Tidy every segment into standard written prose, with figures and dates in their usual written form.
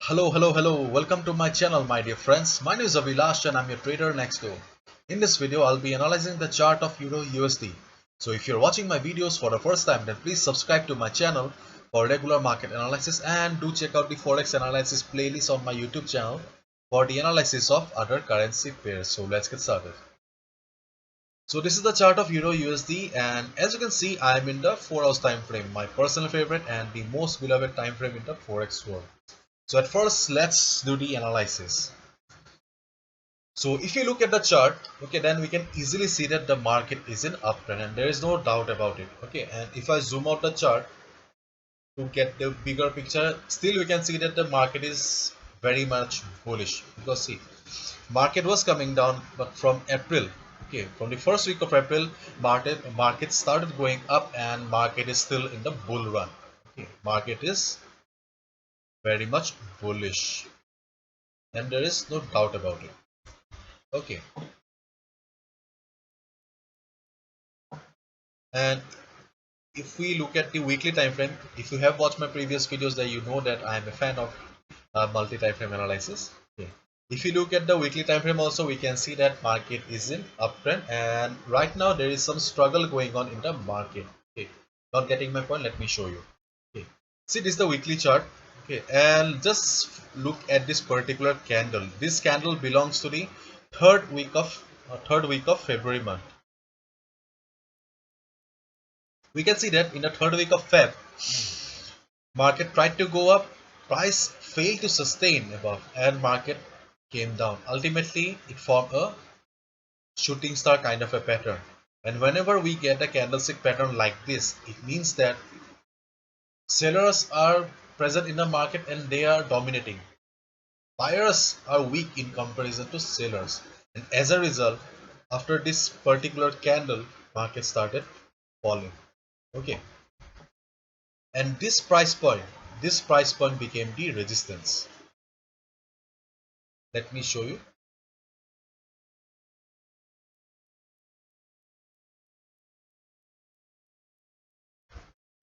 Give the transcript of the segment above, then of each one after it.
Hello. Welcome to my channel, my dear friends. My name is Avilash and I'm your trader next door. In this video, I'll be analyzing the chart of Euro USD. So if you're watching my videos for the first time, then please subscribe to my channel for regular market analysis and do check out the Forex analysis playlist on my YouTube channel for the analysis of other currency pairs. So let's get started. So this is the chart of Euro USD, and as you can see, I'm in the 4 hours time frame, my personal favorite and the most beloved time frame in the Forex world. So at first, let's do the analysis. So if you look at the chart, okay, then we can easily see that the market is in uptrend and there is no doubt about it. Okay, and if I zoom out the chart to get the bigger picture, still we can see that the market is very much bullish because see, market was coming down, but from April, okay, from the first week of April, market started going up and market is still in the bull run. Okay, market is very much bullish and there is no doubt about it. Okay, and if we look at the weekly time frame, if you have watched my previous videos, then you know that I am a fan of multi time frame analysis. Okay. If you look at the weekly time frame also, we can see that market is in uptrend and right now there is some struggle going on in the market. Okay, not getting my point, let me show you. Okay, see, this is the weekly chart. Okay, and just look at this particular candle. This candle belongs to the third week of February month. We can see that in the third week of Feb, market tried to go up, price failed to sustain above, and market came down. Ultimately, it formed a shooting star kind of a pattern. And whenever we get a candlestick pattern like this, it means that sellers are present in the market and they are dominating. Buyers are weak in comparison to sellers. And as a result, after this particular candle, market started falling. Okay. And this price point became the resistance. Let me show you.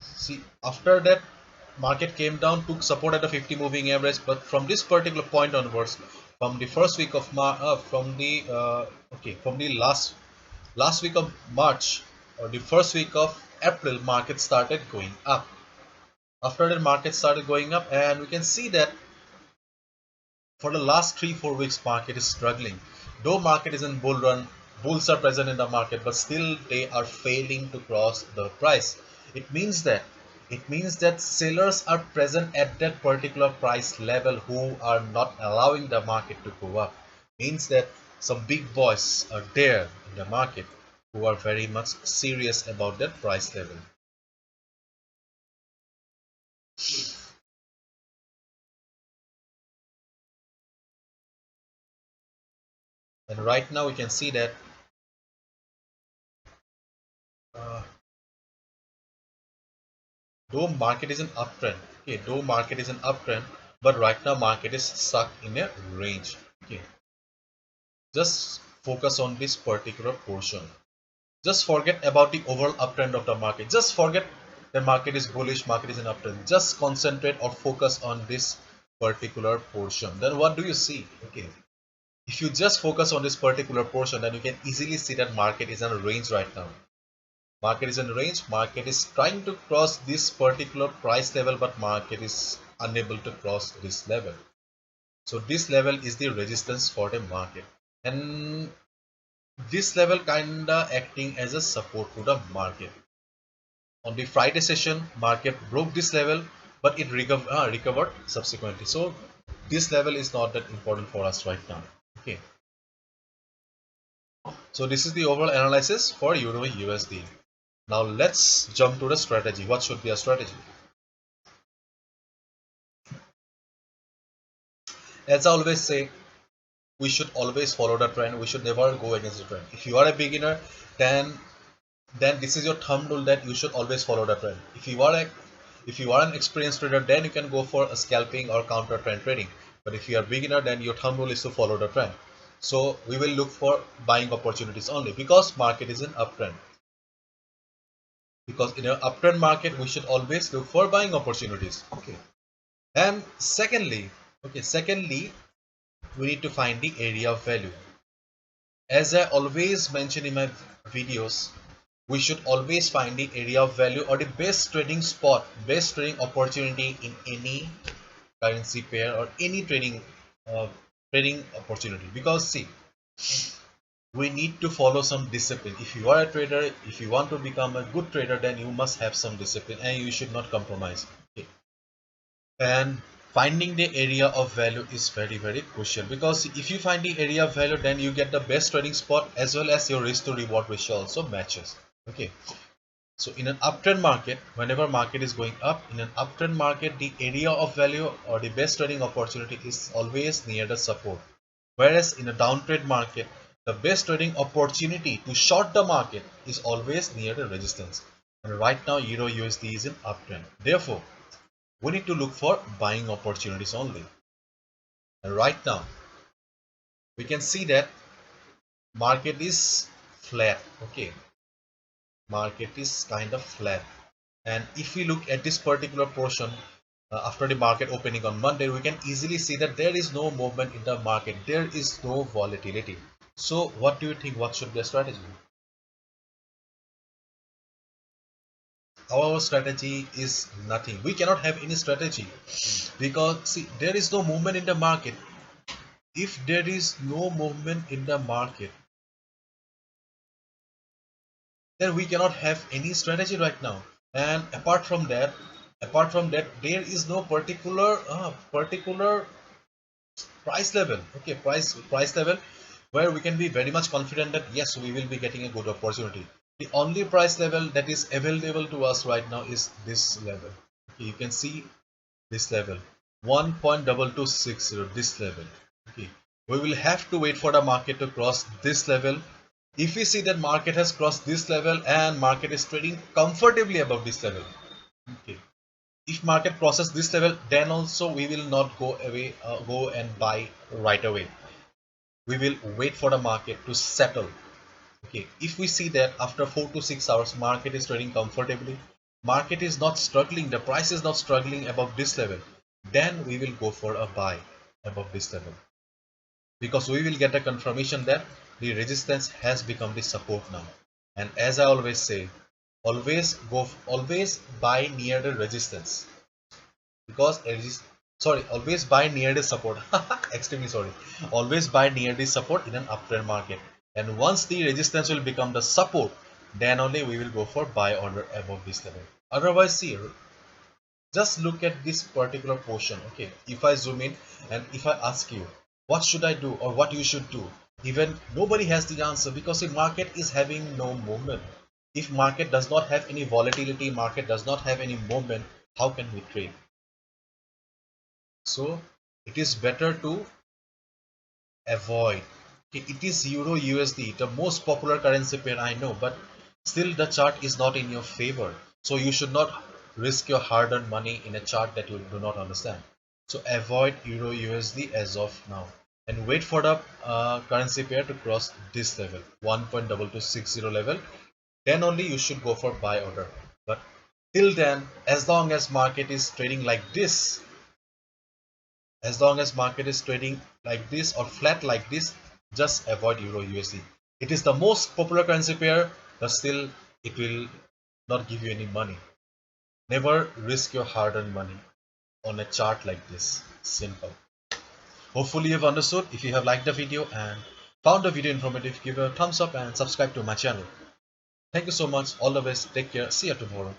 See, after that, market came down, took support at the 50 moving average, but from this particular point onwards, from the first week of from the last week of March or the first week of April, market started going up. After that, market started going up, and we can see that for the last 3-4 weeks, market is struggling. Though market is in bull run, bulls are present in the market, but still they are failing to cross the price. It means that sellers are present at that particular price level who are not allowing the market to go up. Means that some big boys are there in the market who are very much serious about that price level. And right now we can see that uh, though market is an uptrend, okay, though market is an uptrend, but right now market is stuck in a range. Okay, just focus on this particular portion. Just forget about the overall uptrend of the market. Just forget the market is bullish, market is an uptrend. Just concentrate or focus on this particular portion. Then what do you see? Okay, if you just focus on this particular portion, then you can easily see that market is in a range right now. Market is in range, market is trying to cross this particular price level, but market is unable to cross this level. So this level is the resistance for the market, and this level kinda acting as a support to the market. On the Friday session, market broke this level, but it recovered subsequently. So this level is not that important for us right now. Okay, so this is the overall analysis for Euro USD. Now let's jump to the strategy. What should be a strategy? As I always say, we should always follow the trend. We should never go against the trend. If you are a beginner, then this is your thumb rule that you should always follow the trend. If you are an experienced trader, then you can go for a scalping or counter trend trading. But if you are a beginner, then your thumb rule is to follow the trend. So we will look for buying opportunities only because market is an uptrend. Because in an uptrend market, we should always look for buying opportunities. Okay. And secondly, Okay, secondly, we need to find the area of value. As I always mention in my videos, we should always find the area of value or the best trading spot, best trading opportunity in any currency pair or any uh, trading opportunity. Because see, we need to follow some discipline. If you are a trader, if you want to become a good trader, then you must have some discipline and you should not compromise. Okay. And finding the area of value is very crucial, because if you find the area of value, then you get the best trading spot as well as your risk to reward ratio also matches. Okay. So in an uptrend market, whenever market is going up, in an uptrend market, the area of value or the best trading opportunity is always near the support. Whereas in a downtrend market, the best trading opportunity to short the market is always near the resistance. And right now, Euro USD is in uptrend. Therefore, we need to look for buying opportunities only. And right now, we can see that market is flat. Okay, market is kind of flat. And if we look at this particular portion after the market opening on Monday, we can easily see that there is no movement in the market. There is no volatility. So what do you think? What should be a strategy? Our strategy is nothing. We cannot have any strategy because see, there is no movement in the market. If there is no movement in the market, then we cannot have any strategy right now. And apart from that, there is no particular price level. Okay, price level where we can be very much confident that yes, we will be getting a good opportunity. The only price level that is available to us right now is this level. Okay, you can see this level 1.2260, this level. Okay, we will have to wait for the market to cross this level. If we see that market has crossed this level and market is trading comfortably above this level, okay, if market crosses this level, then also we will not go and buy right away. We will wait for the market to settle. Okay, if we see that after 4 to 6 hours market is trading comfortably, market is not struggling, the price is not struggling above this level, then we will go for a buy above this level, because we will get a confirmation that the resistance has become the support now. And as I always say, always buy near the resistance, because always buy near the support. Extremely sorry. Always buy near the support in an uptrend market, and once the resistance will become the support, then only we will go for buy order above this level. Otherwise, see, just look at this particular portion. Okay, if I zoom in and if I ask you what should I do or what you should do, even nobody has the answer, because the market is having no movement. If market does not have any volatility, market does not have any movement, how can we trade? So it is better to avoid. Okay, it is Euro USD, the most popular currency pair, I know, but still the chart is not in your favor. So you should not risk your hard-earned money in a chart that you do not understand. So avoid Euro USD as of now and wait for the currency pair to cross this level, 1.2260 level. Then only you should go for buy order. But till then, as long as market is trading like this, as long as market is trading like this or flat like this, just avoid Euro USD. It is the most popular currency pair, but still it will not give you any money. Never risk your hard-earned money on a chart like this. Simple. Hopefully you've understood. If you have liked the video and found the video informative, give a thumbs up and subscribe to my channel. Thank you so much. All the best. Take care. See you tomorrow.